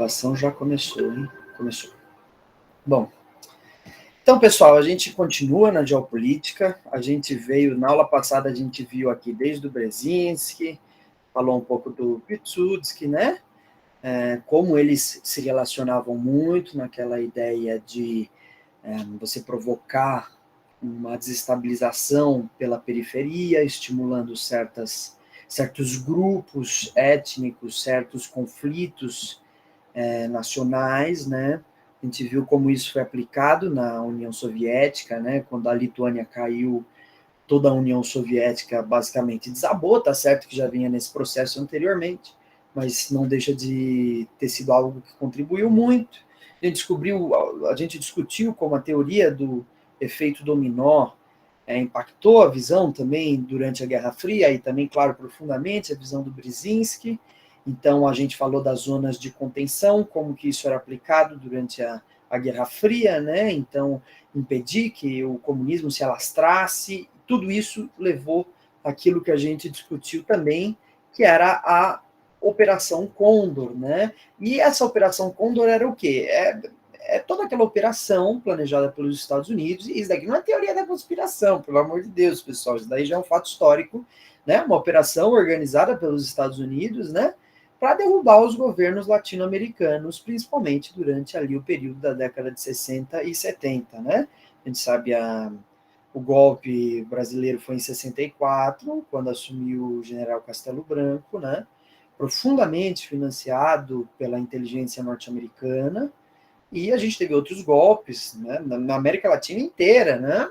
A ação já começou, hein? Começou. Bom, então, pessoal, a gente continua na geopolítica. A gente veio, na aula passada, a gente viu aqui desde o Brzezinski, falou um pouco do Pilsudski, né? Como eles se relacionavam muito naquela ideia de você provocar uma desestabilização pela periferia, estimulando certos grupos étnicos, certos conflitos nacionais, né? A gente viu como isso foi aplicado na União Soviética, né? Quando a Lituânia caiu, toda a União Soviética basicamente desabou, tá certo que já vinha nesse processo anteriormente, mas não deixa de ter sido algo que contribuiu muito. A gente discutiu como a teoria do efeito dominó impactou a visão também durante a Guerra Fria, e também, claro, profundamente, a visão do Brzezinski. Então, a gente falou das zonas de contenção, como que isso era aplicado durante a Guerra Fria, né? Então, impedir que o comunismo se alastrasse, tudo isso levou àquilo que a gente discutiu também, que era a Operação Condor, né? E essa Operação Condor era o quê? Toda aquela operação planejada pelos Estados Unidos, e isso daqui não é teoria da conspiração, pelo amor de Deus, pessoal, isso daí já é um fato histórico, né? Uma operação organizada pelos Estados Unidos, né? Para derrubar os governos latino-americanos, principalmente durante ali o período da década de 60 e 70, né? A gente sabe o golpe brasileiro foi em 64, quando assumiu o general Castelo Branco, né? Profundamente financiado pela inteligência norte-americana, e a gente teve outros golpes, né, na América Latina inteira, né?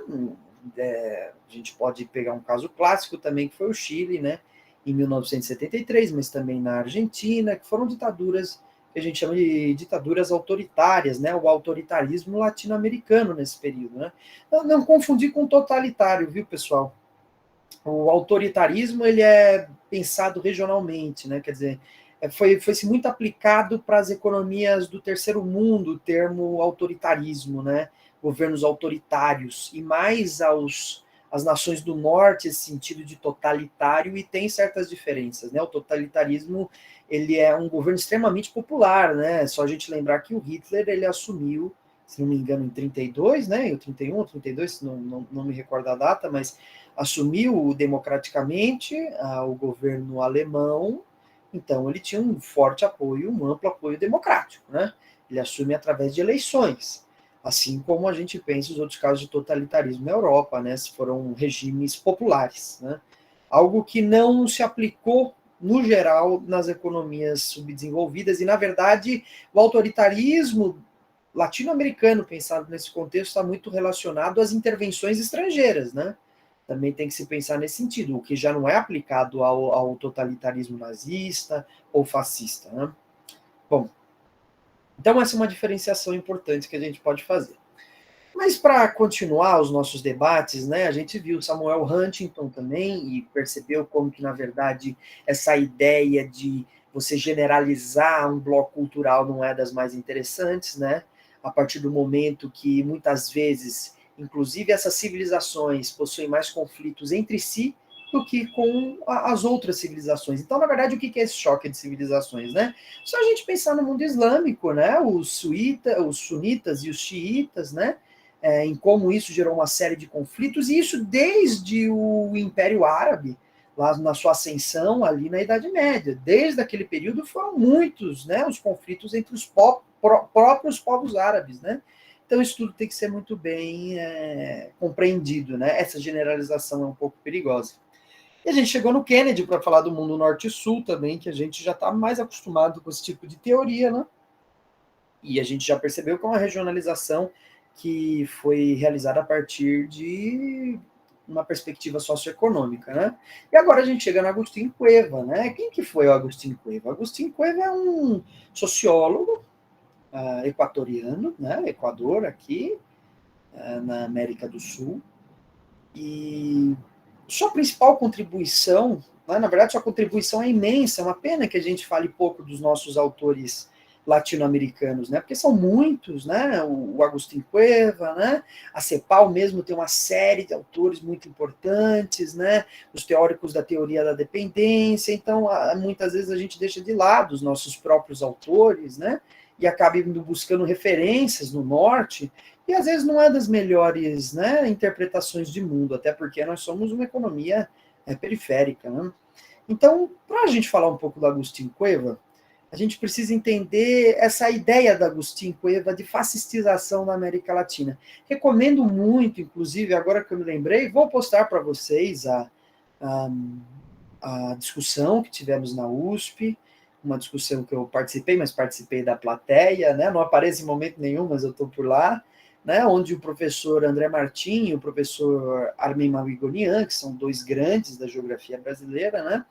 A gente pode pegar um caso clássico também, que foi o Chile, né, em 1973, mas também na Argentina, que foram ditaduras que a gente chama de ditaduras autoritárias, né? O autoritarismo latino-americano nesse período, né? Não confundir com totalitário, viu, pessoal? O autoritarismo ele é pensado regionalmente, né? Quer dizer, foi-se muito aplicado para as economias do terceiro mundo, o termo autoritarismo, né? Governos autoritários, e mais às nações do norte, esse sentido de totalitário, e tem certas diferenças, né? O totalitarismo, ele é um governo extremamente popular, né? Só a gente lembrar que o Hitler, ele assumiu, se não me engano, em 32, né? Em 31 ou 32, não me recordo a data, mas assumiu democraticamente o governo alemão, então ele tinha um forte apoio, um amplo apoio democrático, né? Ele assume através de eleições, assim como a gente pensa os outros casos de totalitarismo na Europa, né? Se foram regimes populares, né? Algo que não se aplicou no geral nas economias subdesenvolvidas, e na verdade o autoritarismo latino-americano, pensado nesse contexto, está muito relacionado às intervenções estrangeiras, né? Também tem que se pensar nesse sentido, o que já não é aplicado ao totalitarismo nazista ou fascista, né? Bom, então essa é uma diferenciação importante que a gente pode fazer. Mas para continuar os nossos debates, né, a gente viu Samuel Huntington também e percebeu como que, na verdade, essa ideia de você generalizar um bloco cultural não é das mais interessantes, né? A partir do momento que, muitas vezes, inclusive essas civilizações possuem mais conflitos entre si do que com as outras civilizações. Então, na verdade, o que é esse choque de civilizações, né? Só a gente pensar no mundo islâmico, né? Os sunitas e os xiitas, né? Em como isso gerou uma série de conflitos, e isso desde o Império Árabe, lá na sua ascensão ali na Idade Média. Desde aquele período foram muitos, né, os conflitos entre os próprios povos árabes, né? Então isso tudo tem que ser muito bem compreendido, né? Essa generalização é um pouco perigosa. E a gente chegou no Kennedy para falar do mundo norte e sul também, que a gente já está mais acostumado com esse tipo de teoria, né? E a gente já percebeu que é uma regionalização que foi realizada a partir de uma perspectiva socioeconômica, né? E agora a gente chega no Agustín Cueva, né? Quem que foi o Agustín Cueva? Agustín Cueva é um sociólogo equatoriano, né? Equador aqui, na América do Sul, e sua principal contribuição, né, na verdade sua contribuição é imensa, é uma pena que a gente fale pouco dos nossos autores latino-americanos, né, porque são muitos, né, o Agustín Cueva, né, a CEPAL mesmo tem uma série de autores muito importantes, né, os teóricos da teoria da dependência, então muitas vezes a gente deixa de lado os nossos próprios autores, né, e acaba indo buscando referências no norte, e às vezes não é das melhores, né, interpretações de mundo, até porque nós somos uma economia periférica, né? Então, para a gente falar um pouco do Agustín Cueva, a gente precisa entender essa ideia da Agustín Cueva de fascistização na América Latina. Recomendo muito, inclusive, agora que eu me lembrei, vou postar para vocês a, a discussão que tivemos na USP, uma discussão que eu participei, mas participei da plateia, né? Não aparece em momento nenhum, mas eu estou por lá, né? Onde o professor André Martim e o professor Armin Mavigonian, que são dois grandes da geografia brasileira, né?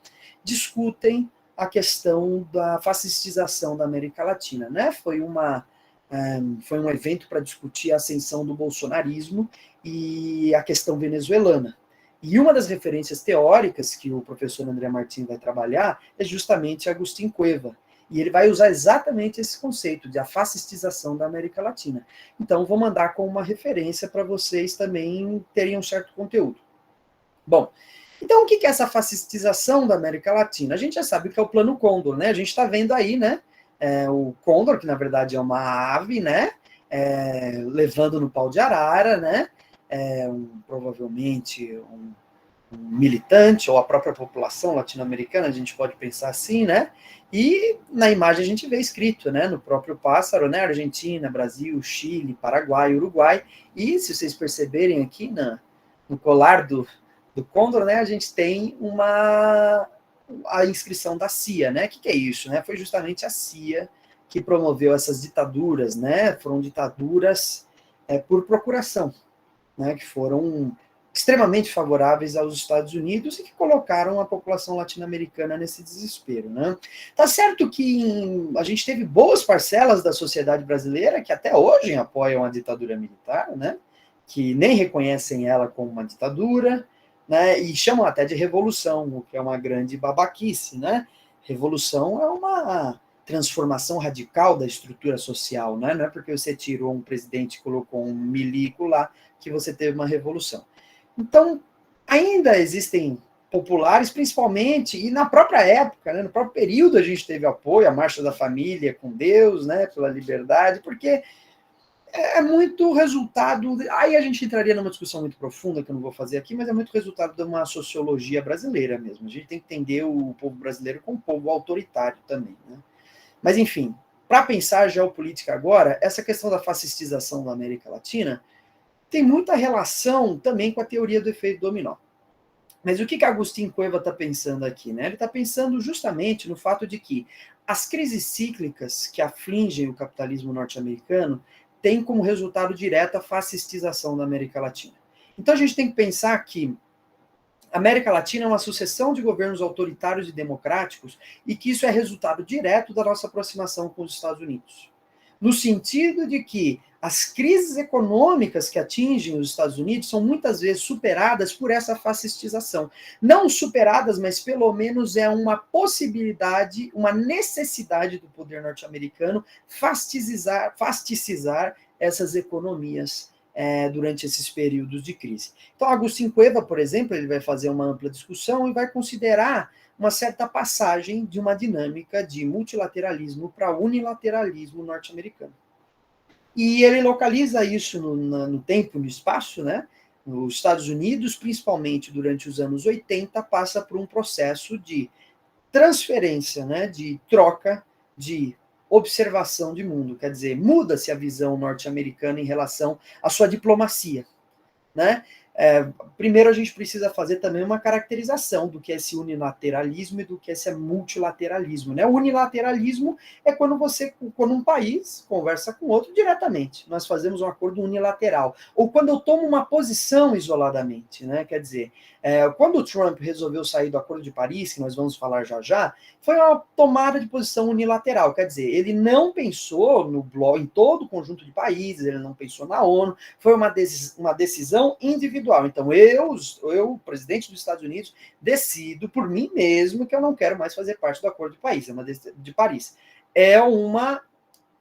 Discutem a questão da fascistização da América Latina, né? Foi um evento para discutir a ascensão do bolsonarismo e a questão venezuelana. E uma das referências teóricas que o professor André Martim vai trabalhar é justamente Agustín Cueva. E ele vai usar exatamente esse conceito de a fascistização da América Latina. Então, vou mandar com uma referência para vocês também terem um certo conteúdo. Bom, então o que é essa fascistização da América Latina? A gente já sabe que é o Plano Cóndor, né? A gente está vendo aí, né? O Cóndor, que na verdade é uma ave, né? Levando no pau de arara, né? Provavelmente um militante, ou a própria população latino-americana, a gente pode pensar assim, né? E na imagem a gente vê escrito, né? No próprio pássaro, né? Argentina, Brasil, Chile, Paraguai, Uruguai. E se vocês perceberem aqui no colar do Cóndor, né? A gente tem a inscrição da CIA, né? O que é isso, né? Foi justamente a CIA que promoveu essas ditaduras, né? Foram ditaduras por procuração, né, que foram extremamente favoráveis aos Estados Unidos e que colocaram a população latino-americana nesse desespero, né? Tá certo que a gente teve boas parcelas da sociedade brasileira que até hoje apoiam a ditadura militar, né? Que nem reconhecem ela como uma ditadura, né? E chamam até de revolução, o que é uma grande babaquice, né? Revolução é uma transformação radical da estrutura social, né? Não é porque você tirou um presidente e colocou um milico lá que você teve uma revolução. Então, ainda existem populares, principalmente, e na própria época, né, no próprio período a gente teve apoio à Marcha da Família com Deus, né, pela liberdade, porque é muito resultado, aí a gente entraria numa discussão muito profunda, que eu não vou fazer aqui, mas é muito resultado de uma sociologia brasileira mesmo. A gente tem que entender o povo brasileiro como um povo autoritário também, né? Mas, enfim, para pensar geopolítica agora, essa questão da fascistização da América Latina tem muita relação também com a teoria do efeito dominó. Mas o que Agustín Cueva está pensando aqui? Né? Ele está pensando justamente no fato de que as crises cíclicas que afligem o capitalismo norte-americano têm como resultado direto a fascistização da América Latina. Então a gente tem que pensar que a América Latina é uma sucessão de governos autoritários e democráticos e que isso é resultado direto da nossa aproximação com os Estados Unidos. No sentido de que as crises econômicas que atingem os Estados Unidos são muitas vezes superadas por essa fascistização. Não superadas, mas pelo menos é uma possibilidade, uma necessidade do poder norte-americano fasticizar essas economias durante esses períodos de crise. Então, Agustín Cueva, por exemplo, ele vai fazer uma ampla discussão e vai considerar uma certa passagem de uma dinâmica de multilateralismo para unilateralismo norte-americano. E ele localiza isso no tempo e no espaço, né? Os Estados Unidos, principalmente durante os anos 80, passa por um processo de transferência, né? De troca, de observação de mundo. Quer dizer, muda-se a visão norte-americana em relação à sua diplomacia, né? Primeiro a gente precisa fazer também uma caracterização do que é esse unilateralismo e do que é esse multilateralismo, né? O unilateralismo é quando um país conversa com outro diretamente. Nós fazemos um acordo unilateral. Ou quando eu tomo uma posição isoladamente, né? Quer dizer, quando o Trump resolveu sair do Acordo de Paris, que nós vamos falar já já, foi uma tomada de posição unilateral. Quer dizer, ele não pensou em todo o conjunto de países, ele não pensou na ONU, foi uma decisão individual. Então, eu, presidente dos Estados Unidos, decido por mim mesmo que eu não quero mais fazer parte do Acordo de Paris. É uma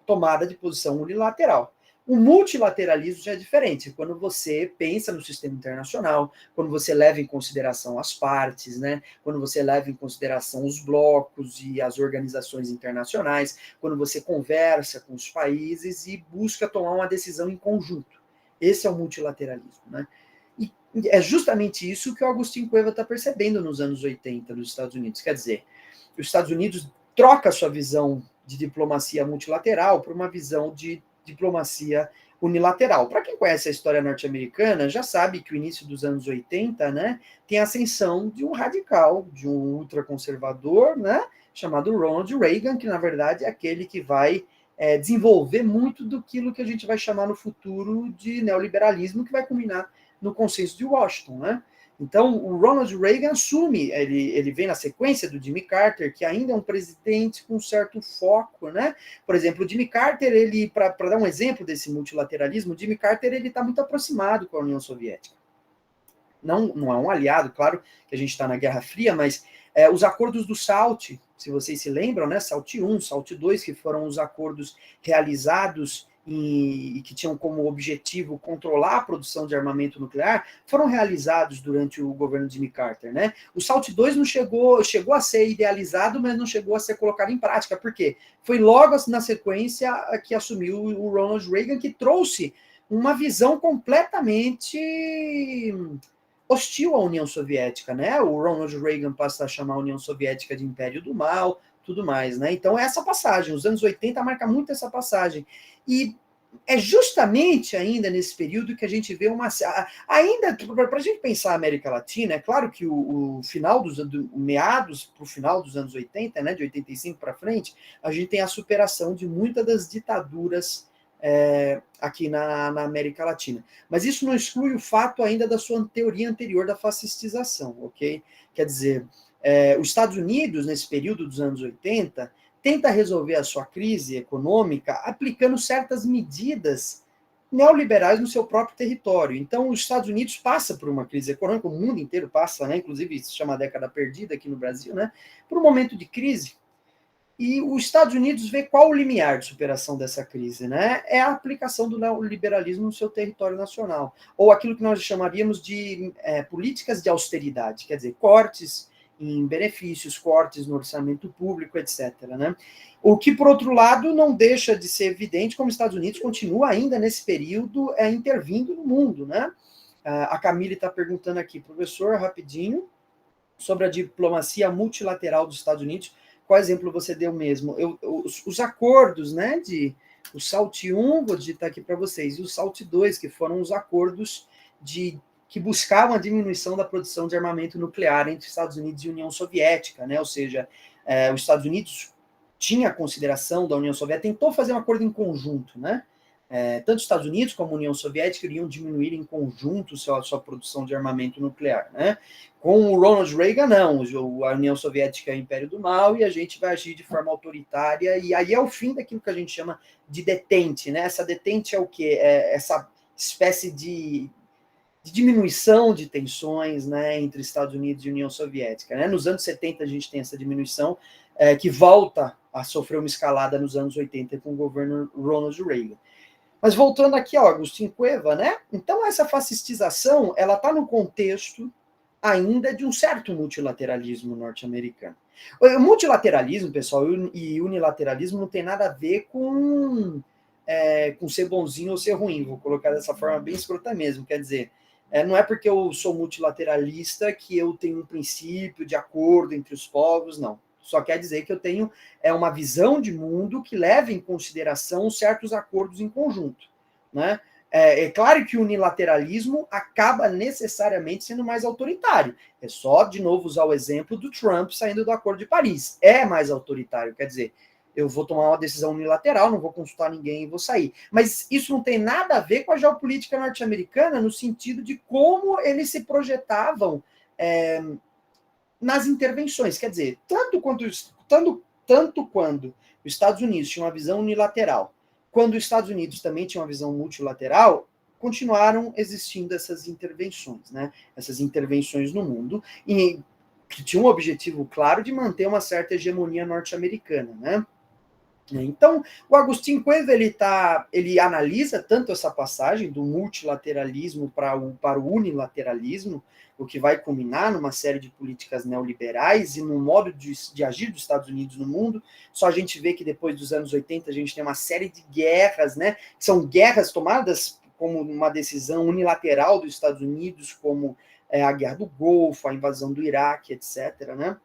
tomada de posição unilateral. O multilateralismo já é diferente, quando você pensa no sistema internacional, quando você leva em consideração as partes, né? Quando você leva em consideração os blocos e as organizações internacionais, quando você conversa com os países e busca tomar uma decisão em conjunto. Esse é o multilateralismo, né? E é justamente isso que o Agustín Cueva está percebendo nos anos 80 nos Estados Unidos. Quer dizer, os Estados Unidos troca a sua visão de diplomacia multilateral por uma visão de diplomacia unilateral. Para quem conhece a história norte-americana, já sabe que o início dos anos 80, né, tem a ascensão de um radical, de um ultraconservador, né, chamado Ronald Reagan, que na verdade é aquele que vai desenvolver muito do que a gente vai chamar no futuro de neoliberalismo, que vai culminar no Consenso de Washington, né? Então, o Ronald Reagan assume, ele vem na sequência do Jimmy Carter, que ainda é um presidente com certo foco, né? Por exemplo, o Jimmy Carter, ele, para dar um exemplo desse multilateralismo, o Jimmy Carter, ele está muito aproximado com a União Soviética. Não é um aliado, claro que a gente está na Guerra Fria, mas os acordos do SALT, se vocês se lembram, né? SALT I, SALT II, que foram os acordos realizados e que tinham como objetivo controlar a produção de armamento nuclear, foram realizados durante o governo de Jimmy Carter, né? O SALT II não chegou a ser idealizado, mas não chegou a ser colocado em prática. Por quê? Foi logo na sequência que assumiu o Ronald Reagan, que trouxe uma visão completamente hostil à União Soviética, né? O Ronald Reagan passa a chamar a União Soviética de Império do Mal, tudo mais, né? Então, essa passagem, os anos 80 marca muito essa passagem. E é justamente ainda nesse período que a gente vê uma... Ainda, para a gente pensar a América Latina, é claro que o final meados para o final dos anos 80, né, de 85 para frente, a gente tem a superação de muitas das ditaduras aqui na América Latina. Mas isso não exclui o fato ainda da sua teoria anterior da fascistização, ok? Quer dizer, os Estados Unidos, nesse período dos anos 80, tenta resolver a sua crise econômica aplicando certas medidas neoliberais no seu próprio território. Então, os Estados Unidos passa por uma crise econômica, o mundo inteiro passa, né? Inclusive, isso se chama década perdida aqui no Brasil, né? Por um momento de crise. E os Estados Unidos vê qual o limiar de superação dessa crise, né? É a aplicação do neoliberalismo no seu território nacional, ou aquilo que nós chamaríamos de políticas de austeridade, quer dizer, cortes em benefícios, cortes no orçamento público, etc. Né? O que, por outro lado, não deixa de ser evidente como os Estados Unidos continua ainda nesse período intervindo no mundo, né? A Camille está perguntando aqui, professor, rapidinho, sobre a diplomacia multilateral dos Estados Unidos. Qual exemplo você deu mesmo? Os acordos, né, o SALT I, vou digitar aqui para vocês, e o SALT II, que foram os acordos que buscavam a diminuição da produção de armamento nuclear entre Estados Unidos e União Soviética, né? Ou seja, os Estados Unidos tinha a consideração da União Soviética, tentou fazer um acordo em conjunto, né? Tanto os Estados Unidos como a União Soviética iriam diminuir em conjunto a sua produção de armamento nuclear, né? Com o Ronald Reagan, não. A União Soviética é o Império do Mal e a gente vai agir de forma autoritária, e aí é o fim daquilo que a gente chama de detente, né? Essa detente é o quê? É essa espécie de diminuição de tensões, né, entre Estados Unidos e União Soviética, né? Nos anos 70 a gente tem essa diminuição que volta a sofrer uma escalada nos anos 80 com o governo Ronald Reagan. Mas voltando aqui ao Agustín Cueva, né? Então essa fascistização, ela está no contexto ainda de um certo multilateralismo norte-americano. O multilateralismo, pessoal, e unilateralismo não tem nada a ver com ser bonzinho ou ser ruim, vou colocar dessa forma bem escrota mesmo, quer dizer, não é porque eu sou multilateralista que eu tenho um princípio de acordo entre os povos, não. Só quer dizer que eu tenho uma visão de mundo que leva em consideração certos acordos em conjunto, né? É claro que o unilateralismo acaba necessariamente sendo mais autoritário. É só, de novo, usar o exemplo do Trump saindo do Acordo de Paris. É mais autoritário, quer dizer, eu vou tomar uma decisão unilateral, não vou consultar ninguém e vou sair. Mas isso não tem nada a ver com a geopolítica norte-americana no sentido de como eles se projetavam nas intervenções. Quer dizer, tanto quando os Estados Unidos tinham uma visão unilateral, quando os Estados Unidos também tinham uma visão multilateral, continuaram existindo essas intervenções, né? Essas intervenções no mundo, e que tinham um objetivo claro de manter uma certa hegemonia norte-americana, né? Então, o Agustín Cueva ele analisa tanto essa passagem do multilateralismo para o unilateralismo, o que vai culminar numa série de políticas neoliberais e no modo de agir dos Estados Unidos no mundo. Só a gente vê que depois dos anos 80 a gente tem uma série de guerras, né? Que são guerras tomadas como uma decisão unilateral dos Estados Unidos, como a Guerra do Golfo, a invasão do Iraque, etc., né?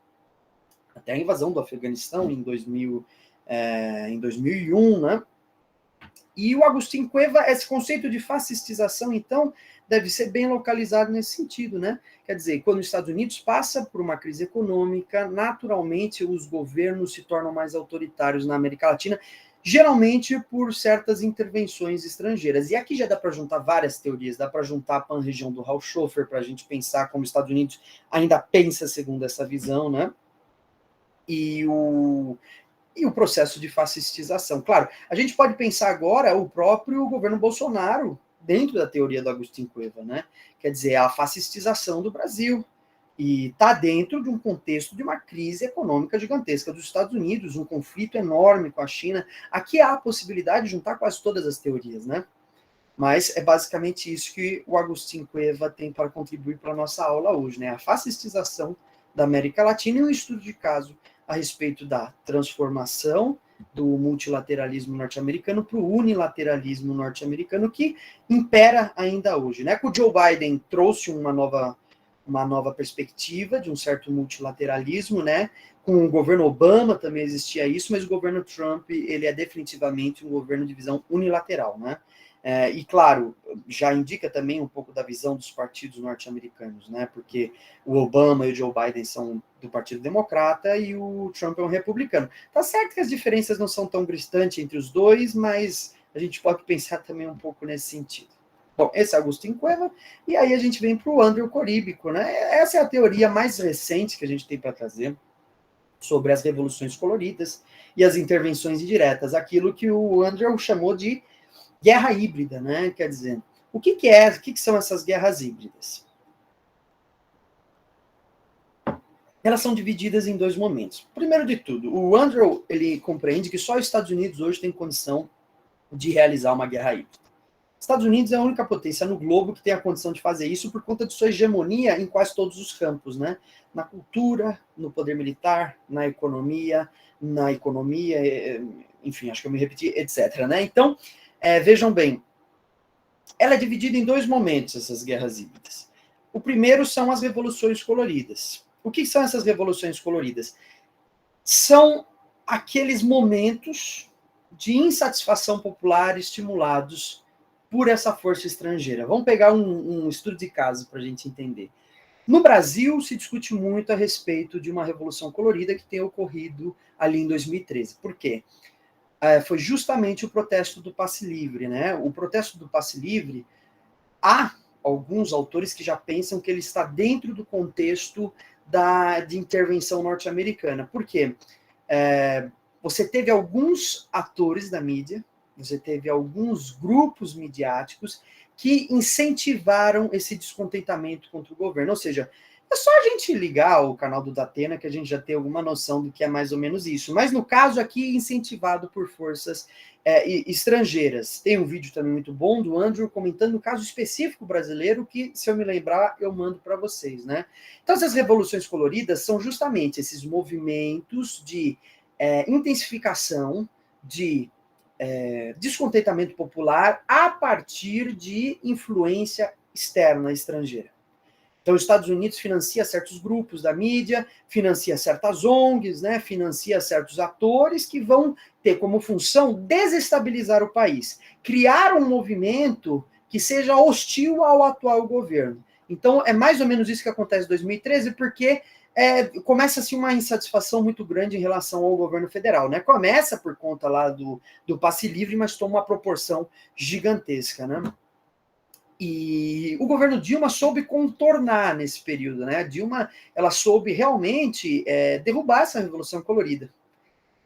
Até a invasão do Afeganistão em 2001, né? E o Agustín Cueva, esse conceito de fascistização, então, deve ser bem localizado nesse sentido, né? Quer dizer, quando os Estados Unidos passa por uma crise econômica, naturalmente os governos se tornam mais autoritários na América Latina, geralmente por certas intervenções estrangeiras. E aqui já dá para juntar várias teorias, dá para juntar a pan-região do Raul Schofer, para a gente pensar como os Estados Unidos ainda pensa segundo essa visão, né? E o processo de fascistização. Claro, a gente pode pensar agora o próprio governo Bolsonaro dentro da teoria do Agustín Cueva, né? Quer dizer, a fascistização do Brasil. E está dentro de um contexto de uma crise econômica gigantesca dos Estados Unidos, um conflito enorme com a China. Aqui há a possibilidade de juntar quase todas as teorias, né? Mas é basicamente isso que o Agustín Cueva tem para contribuir para a nossa aula hoje, né? A fascistização da América Latina e um estudo de caso a respeito da transformação do multilateralismo norte-americano para o unilateralismo norte-americano que impera ainda hoje, né? Com o Joe Biden trouxe uma nova perspectiva de um certo multilateralismo, né? Com o governo Obama também existia isso, mas o governo Trump, ele é definitivamente um governo de visão unilateral, né? E, claro, já indica também um pouco da visão dos partidos norte-americanos, né? Porque o Obama e o Joe Biden são do Partido Democrata e o Trump é um republicano. Tá certo que as diferenças não são tão gritantes entre os dois, mas a gente pode pensar também um pouco nesse sentido. Bom, esse é Agustín Cueva, e aí a gente vem para o Andrew Coríbico, né? Essa é a teoria mais recente que a gente tem para trazer sobre as revoluções coloridas e as intervenções indiretas, aquilo que o Andrew chamou de guerra híbrida, né? Quer dizer, o que são essas guerras híbridas? Elas são divididas em dois momentos. Primeiro de tudo, o Andrew, ele compreende que só os Estados Unidos hoje têm condição de realizar uma guerra híbrida. Estados Unidos é a única potência no globo que tem a condição de fazer isso por conta de sua hegemonia em quase todos os campos, né? Na cultura, no poder militar, na economia, enfim, acho que eu me repeti, etc. Né? Então, vejam bem, ela é dividida em dois momentos, essas guerras híbridas. O primeiro são as revoluções coloridas. O que são essas revoluções coloridas? São aqueles momentos de insatisfação popular estimulados por essa força estrangeira. Vamos pegar um estudo de caso para a gente entender. No Brasil, se discute muito a respeito de uma revolução colorida que tem ocorrido ali em 2013. Por quê? Foi justamente o protesto do passe livre, né? O protesto do passe livre, há alguns autores que já pensam que ele está dentro do contexto de intervenção norte-americana. Por quê? Você teve alguns atores da mídia, você teve alguns grupos midiáticos que incentivaram esse descontentamento contra o governo. Ou seja, é só a gente ligar o canal do Datena que a gente já tem alguma noção do que é mais ou menos isso. Mas no caso aqui, incentivado por forças estrangeiras. Tem um vídeo também muito bom do Andrew comentando o caso específico brasileiro que, se eu me lembrar, eu mando para vocês, né? Então, essas revoluções coloridas são justamente esses movimentos de intensificação de descontentamento popular a partir de influência externa, estrangeira. Então, os Estados Unidos financia certos grupos da mídia, financia certas ONGs, né, financia certos atores que vão ter como função desestabilizar o país, criar um movimento que seja hostil ao atual governo. Então, é mais ou menos isso que acontece em 2013, porque começa-se uma insatisfação muito grande em relação ao governo federal, né? Começa por conta lá do passe livre, mas toma uma proporção gigantesca, né? E o governo Dilma soube contornar nesse período, né? A Dilma, ela soube realmente derrubar essa revolução colorida,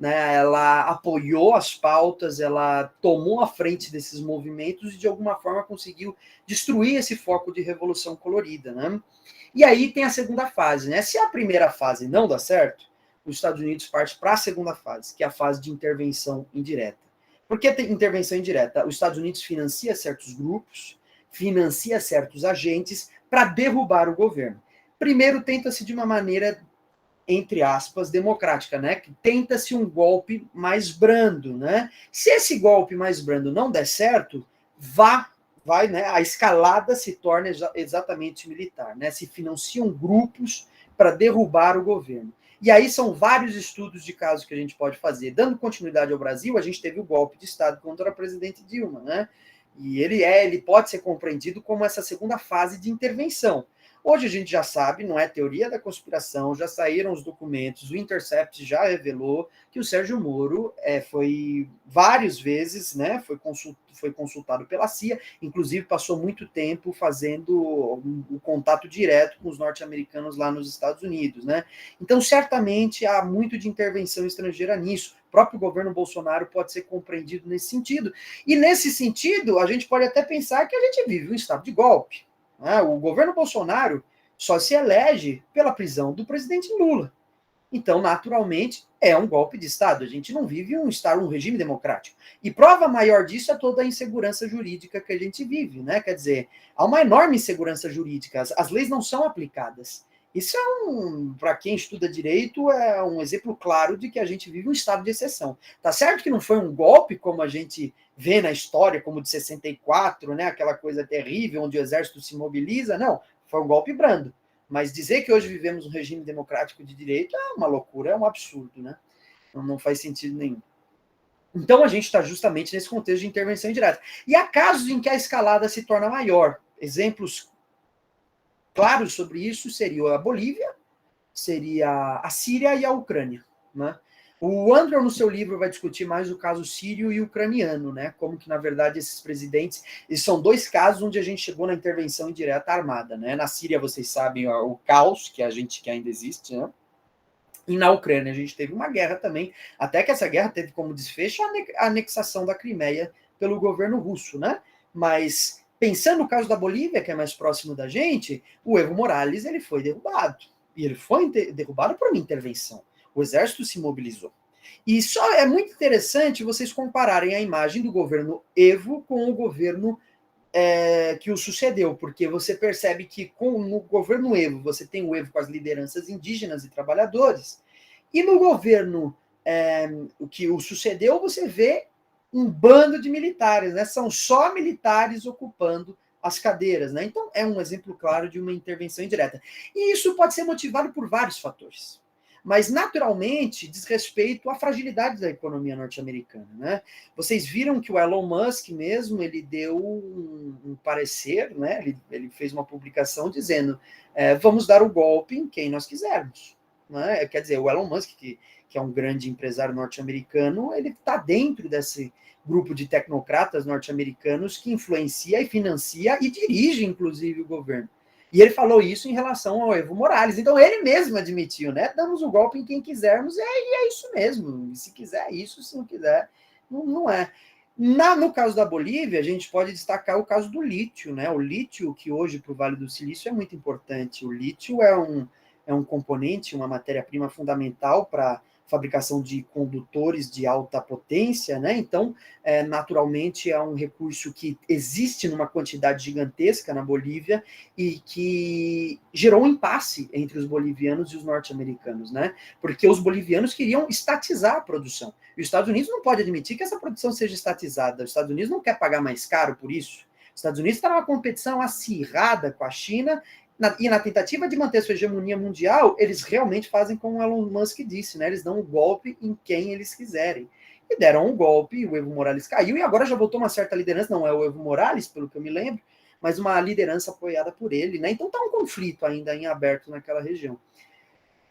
né? Ela apoiou as pautas, ela tomou a frente desses movimentos e de alguma forma conseguiu destruir esse foco de revolução colorida, né? E aí tem a segunda fase, né? Se a primeira fase não dá certo, os Estados Unidos parte para a segunda fase, que é a fase de intervenção indireta. Por que tem intervenção indireta? Os Estados Unidos financia certos grupos, financia certos agentes para derrubar o governo. Primeiro, tenta-se de uma maneira, entre aspas, democrática, né? Tenta-se um golpe mais brando, né? Se esse golpe mais brando não der certo, vai, né? A escalada se torna exatamente militar, né? Se financiam grupos para derrubar o governo. E aí são vários estudos de casos que a gente pode fazer. Dando continuidade ao Brasil, a gente teve o golpe de Estado contra a presidente Dilma, né? E ele pode ser compreendido como essa segunda fase de intervenção. Hoje a gente já sabe, não é teoria da conspiração, já saíram os documentos, o Intercept já revelou que o Sérgio Moro foi várias vezes, né, foi consultado pela CIA, inclusive passou muito tempo fazendo o contato direto com os norte-americanos lá nos Estados Unidos, né? Então, certamente há muito de intervenção estrangeira nisso. O próprio governo Bolsonaro pode ser compreendido nesse sentido. E nesse sentido, a gente pode até pensar que a gente vive um estado de golpe. O governo Bolsonaro só se elege pela prisão do presidente Lula. Então, naturalmente, é um golpe de Estado. A gente não vive um regime democrático. E prova maior disso é toda a insegurança jurídica que a gente vive, né? Quer dizer, há uma enorme insegurança jurídica. As leis não são aplicadas. Isso para quem estuda direito, é um exemplo claro de que a gente vive um estado de exceção. Tá certo que não foi um golpe, como a gente vê na história, como de 64, né? Aquela coisa terrível, onde o exército se mobiliza. Não, foi um golpe brando. Mas dizer que hoje vivemos um regime democrático de direito é uma loucura, é um absurdo, né? Não faz sentido nenhum. Então a gente está justamente nesse contexto de intervenção indireta. E há casos em que a escalada se torna maior. Exemplos claros sobre isso seria a Bolívia, seria a Síria e a Ucrânia, né? O Andrew, no seu livro, vai discutir mais o caso sírio e ucraniano, né? Como que, na verdade, esses presidentes... Esses são dois casos onde a gente chegou na intervenção indireta armada, né? Na Síria, vocês sabem, o caos que ainda existe, né? E na Ucrânia, a gente teve uma guerra também, até que essa guerra teve como desfecho a anexação da Crimeia pelo governo russo, né? Mas, pensando no caso da Bolívia, que é mais próximo da gente, o Evo Morales, ele foi derrubado. E ele foi derrubado por uma intervenção. O exército se mobilizou. E só é muito interessante vocês compararem a imagem do governo Evo com o governo que o sucedeu, porque você percebe que no governo Evo, você tem o Evo com as lideranças indígenas e trabalhadores, e no governo o que o sucedeu, você vê um bando de militares, né? São só militares ocupando as cadeiras, né? Então é um exemplo claro de uma intervenção indireta. E isso pode ser motivado por vários fatores. Mas, naturalmente, diz respeito à fragilidade da economia norte-americana, né? Vocês viram que o Elon Musk mesmo, ele deu um parecer, né? Ele fez uma publicação dizendo vamos dar o golpe em quem nós quisermos. Né? Quer dizer, o Elon Musk, que é um grande empresário norte-americano, ele está dentro desse grupo de tecnocratas norte-americanos que influencia e financia e dirige, inclusive, o governo. E ele falou isso em relação ao Evo Morales. Então, ele mesmo admitiu, né? Damos o golpe em quem quisermos, e é isso mesmo. Se quiser isso, se não quiser, não é. No caso da Bolívia, a gente pode destacar o caso do lítio, né? O lítio, que hoje para o Vale do Silício é muito importante. O lítio é um componente, uma matéria-prima fundamental para fabricação de condutores de alta potência, né? Então, naturalmente, é um recurso que existe numa quantidade gigantesca na Bolívia e que gerou um impasse entre os bolivianos e os norte-americanos, né? Porque os bolivianos queriam estatizar a produção. E os Estados Unidos não pode admitir que essa produção seja estatizada. Os Estados Unidos não quer pagar mais caro por isso. Os Estados Unidos está numa competição acirrada com a China e na tentativa de manter sua hegemonia mundial, eles realmente fazem como o Elon Musk disse, né? Eles dão um golpe em quem eles quiserem. E deram um golpe, o Evo Morales caiu, e agora já voltou uma certa liderança, não é o Evo Morales, pelo que eu me lembro, mas uma liderança apoiada por ele, né? Então está um conflito ainda em aberto naquela região.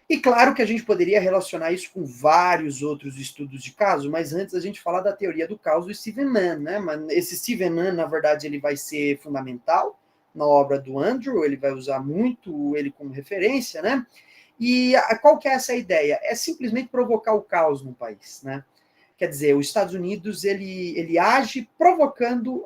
E claro que a gente poderia relacionar isso com vários outros estudos de caso, mas antes a gente falar da teoria do caos do Stephen Mann, né? Esse Stephen Mann, na verdade, ele vai ser fundamental na obra do Andrew, ele vai usar muito ele como referência, né? E qual que é essa ideia? É simplesmente provocar o caos no país, né? Quer dizer, os Estados Unidos ele age provocando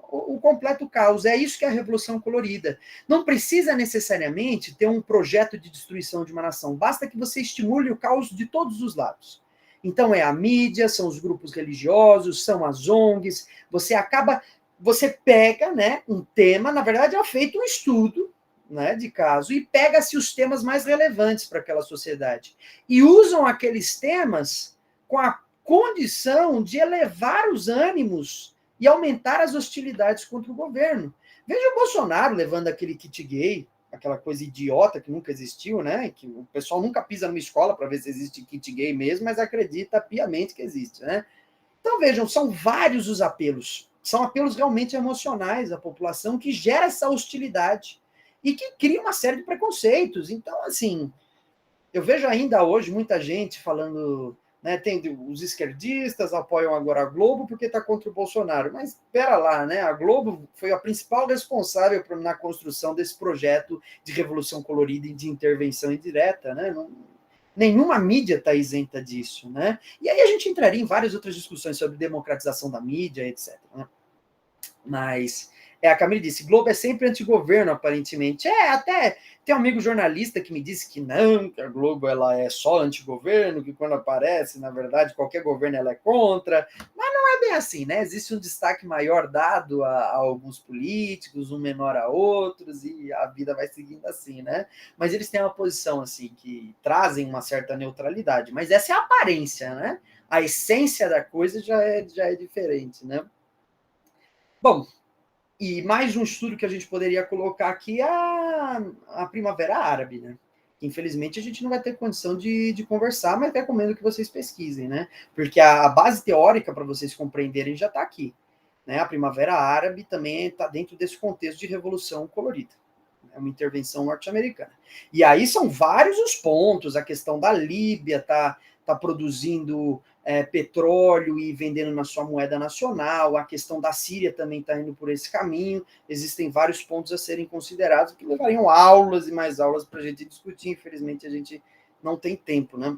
o completo caos. É isso que é a Revolução Colorida. Não precisa necessariamente ter um projeto de destruição de uma nação. Basta que você estimule o caos de todos os lados. Então é a mídia, são os grupos religiosos, são as ONGs. Você pega, né, um tema, na verdade é feito um estudo, né, de caso, e pega-se os temas mais relevantes para aquela sociedade. E usam aqueles temas com a condição de elevar os ânimos e aumentar as hostilidades contra o governo. Veja o Bolsonaro levando aquele kit gay, aquela coisa idiota que nunca existiu, né? Que o pessoal nunca pisa numa escola para ver se existe kit gay mesmo, mas acredita piamente que existe, né? Então vejam, são vários os apelos. São apelos realmente emocionais à população que gera essa hostilidade e que cria uma série de preconceitos. Então, assim, eu vejo ainda hoje muita gente falando, né, tem os esquerdistas apoiam agora a Globo porque está contra o Bolsonaro. Mas espera lá, né? A Globo foi a principal responsável na construção desse projeto de revolução colorida e de intervenção indireta, né? Nenhuma mídia está isenta disso, né? E aí a gente entraria em várias outras discussões sobre democratização da mídia, etc. Né? Mas a Camille disse, Globo é sempre antigoverno, aparentemente. Até tem um amigo jornalista que me disse que não, que a Globo ela é só antigoverno, que quando aparece, na verdade, qualquer governo ela é contra. Mas não é bem assim, né? Existe um destaque maior dado a alguns políticos, um menor a outros, e a vida vai seguindo assim, né? Mas eles têm uma posição, assim, que trazem uma certa neutralidade. Mas essa é a aparência, né? A essência da coisa já é diferente, né? Bom, e mais um estudo que a gente poderia colocar aqui é a Primavera Árabe, né? Infelizmente a gente não vai ter condição de conversar, mas recomendo que vocês pesquisem, né? Porque a base teórica para vocês compreenderem já está aqui. Né? A Primavera Árabe também está dentro desse contexto de revolução colorida. É uma intervenção norte-americana. E aí são vários os pontos, a questão da Líbia tá produzindo petróleo e vendendo na sua moeda nacional, a questão da Síria também está indo por esse caminho, existem vários pontos a serem considerados que levariam aulas e mais aulas para a gente discutir, infelizmente a gente não tem tempo, né?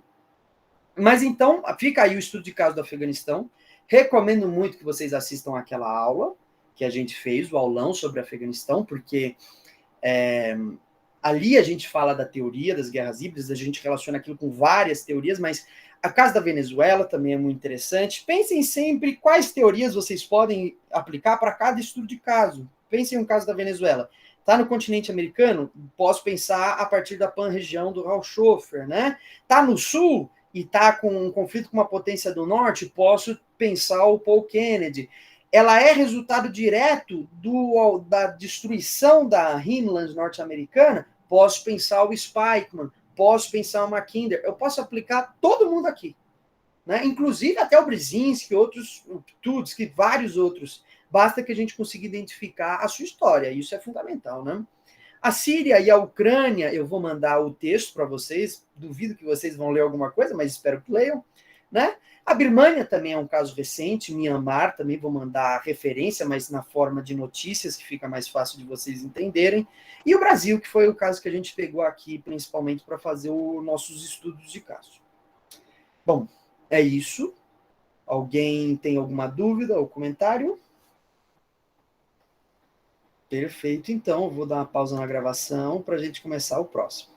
Mas então, fica aí o estudo de caso do Afeganistão, recomendo muito que vocês assistam aquela aula que a gente fez, o aulão sobre o Afeganistão, porque ali a gente fala da teoria das guerras híbridas, a gente relaciona aquilo com várias teorias, mas a caso da Venezuela também é muito interessante. Pensem sempre quais teorias vocês podem aplicar para cada estudo de caso. Pensem no caso da Venezuela. Está no continente americano? Posso pensar a partir da pan-região do Raul Schofer, né? Está no sul e está com um conflito com uma potência do norte? Posso pensar o Paul Kennedy. Ela é resultado direto da destruição da Highlands norte-americana? Posso pensar o Spikeman, posso pensar o Mackinder, eu posso aplicar todo mundo aqui. Né? Inclusive até o Brzezinski, outros, o Tudsky, vários outros. Basta que a gente consiga identificar a sua história, isso é fundamental. Né? A Síria e a Ucrânia, eu vou mandar o texto para vocês, duvido que vocês vão ler alguma coisa, mas espero que leiam. Né? A Birmânia também é um caso recente, Myanmar também vou mandar referência, mas na forma de notícias, que fica mais fácil de vocês entenderem. E o Brasil, que foi o caso que a gente pegou aqui, principalmente para fazer os nossos estudos de caso. Bom, é isso. Alguém tem alguma dúvida ou comentário? Perfeito, então, eu vou dar uma pausa na gravação para a gente começar o próximo.